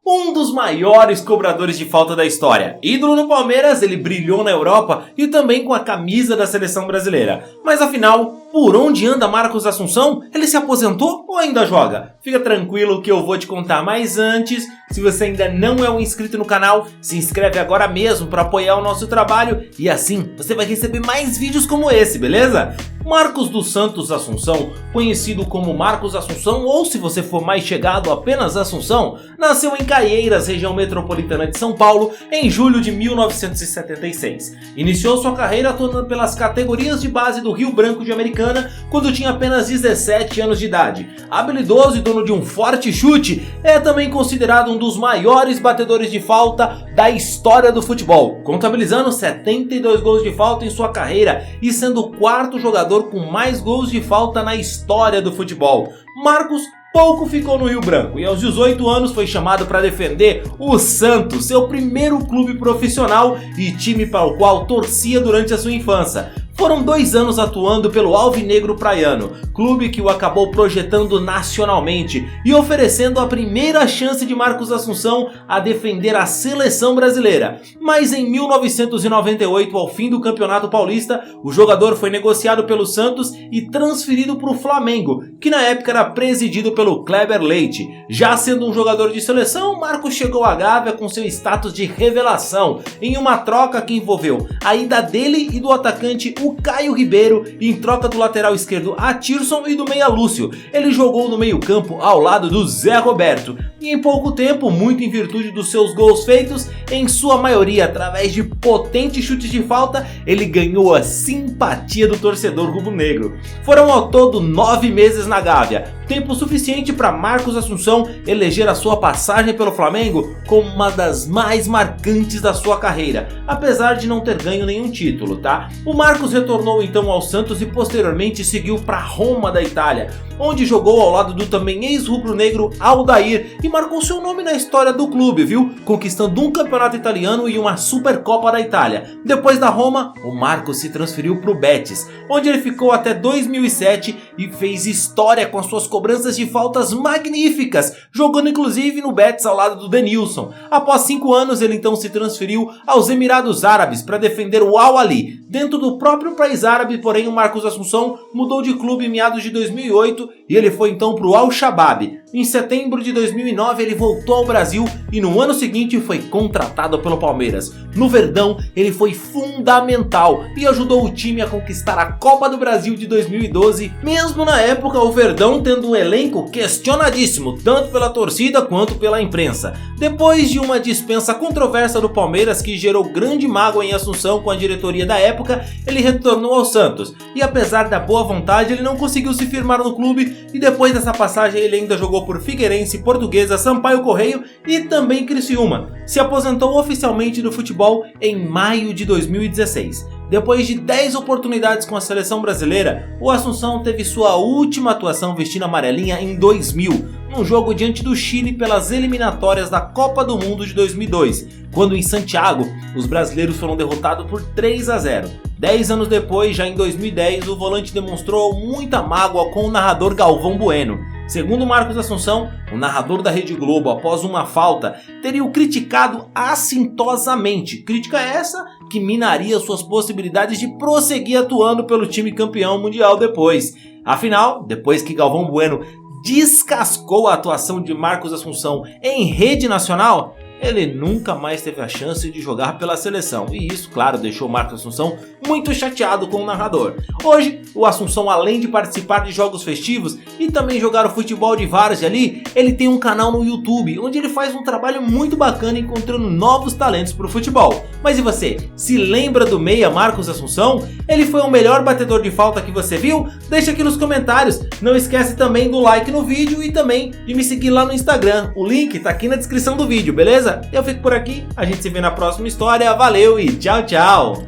Um dos maiores cobradores de falta da história. Ídolo no Palmeiras, ele brilhou na Europa e também com a camisa da seleção brasileira. Mas afinal, por onde anda Marcos Assunção? Ele se aposentou ou ainda joga? Fica tranquilo que eu vou te contar, mas antes, se você ainda não é um inscrito no canal, se inscreve agora mesmo para apoiar o nosso trabalho e assim você vai receber mais vídeos como esse, beleza? Marcos dos Santos Assunção, conhecido como Marcos Assunção ou se você for mais chegado apenas Assunção, nasceu em Caieiras, região metropolitana de São Paulo, em julho de 1976. Iniciou sua carreira atuando pelas categorias de base do Rio Branco de Americana quando tinha apenas 17 anos de idade. Habilidoso e dono de um forte chute, é também considerado um dos maiores batedores de falta da história do futebol, contabilizando 72 gols de falta em sua carreira e sendo o quarto jogador com mais gols de falta na história do futebol. Marcos pouco ficou no Rio Branco e aos 18 anos foi chamado para defender o Santos, seu primeiro clube profissional e time para o qual torcia durante a sua infância. Foram 2 anos atuando pelo Alvinegro Praiano, clube que o acabou projetando nacionalmente e oferecendo a primeira chance de Marcos Assunção a defender a seleção brasileira. Mas em 1998, ao fim do Campeonato Paulista, o jogador foi negociado pelo Santos e transferido para o Flamengo, que na época era presidido pelo Kleber Leite. Já sendo um jogador de seleção, Marcos chegou à Gávea com seu status de revelação, em uma troca que envolveu a ida dele e do atacante o Caio Ribeiro em troca do lateral esquerdo Atirson e do meia Lúcio. Ele jogou no meio campo ao lado do Zé Roberto e em pouco tempo, muito em virtude dos seus gols feitos, em sua maioria através de potentes chutes de falta, ele ganhou a simpatia do torcedor rubro-negro. Foram ao todo 9 meses na Gávea, tempo suficiente para Marcos Assunção eleger a sua passagem pelo Flamengo como uma das mais marcantes da sua carreira, apesar de não ter ganho nenhum título, tá? O Marcos retornou então ao Santos e posteriormente seguiu para Roma da Itália, onde jogou ao lado do também ex-rubro-negro Aldair e marcou seu nome na história do clube, viu? Conquistando um campeonato italiano e uma Supercopa da Itália. Depois da Roma, o Marcos se transferiu para o Betis, onde ele ficou até 2007 e fez história com as suas cobranças de faltas magníficas, jogando inclusive no Betis ao lado do Denilson. Após 5 anos, ele então se transferiu aos Emirados Árabes para defender o Al Ahly. Dentro do próprio país árabe, porém, o Marcos Assunção mudou de clube em meados de 2008 e ele foi então para o Al-Shabaab. Em setembro de 2009 ele voltou ao Brasil e no ano seguinte foi contratado pelo Palmeiras. No Verdão ele foi fundamental e ajudou o time a conquistar a Copa do Brasil de 2012, mesmo na época o Verdão tendo um elenco questionadíssimo, tanto pela torcida quanto pela imprensa. Depois de uma dispensa controversa do Palmeiras que gerou grande mágoa em Assunção com a diretoria da época, ele retornou ao Santos e apesar da boa vontade ele não conseguiu se firmar no clube e depois dessa passagem ele ainda jogou por Figueirense, Portuguesa, Sampaio Correio e também Criciúma. Se aposentou oficialmente do futebol em maio de 2016. Depois de 10 oportunidades com a seleção brasileira, o Assunção teve sua última atuação vestindo amarelinha em 2000, num jogo diante do Chile pelas eliminatórias da Copa do Mundo de 2002, quando em Santiago os brasileiros foram derrotados por 3-0. 10 anos depois, já em 2010, o volante demonstrou muita mágoa com o narrador Galvão Bueno. Segundo Marcos Assunção, o narrador da Rede Globo, após uma falta, teria o criticado assintosamente. Crítica essa que minaria suas possibilidades de prosseguir atuando pelo time campeão mundial depois. Afinal, depois que Galvão Bueno descascou a atuação de Marcos Assunção em rede nacional, ele nunca mais teve a chance de jogar pela seleção e isso, claro, deixou Marcos Assunção muito chateado com o narrador. Hoje, o Assunção, além de participar de jogos festivos e também jogar o futebol de várzea ali, ele tem um canal no YouTube, onde ele faz um trabalho muito bacana encontrando novos talentos para o futebol. Mas e você, se lembra do meia Marcos Assunção? Ele foi o melhor batedor de falta que você viu? Deixa aqui nos comentários. Não esquece também do like no vídeo e também de me seguir lá no Instagram. O link tá aqui na descrição do vídeo, beleza? Eu fico por aqui, a gente se vê na próxima história, valeu e tchau, tchau!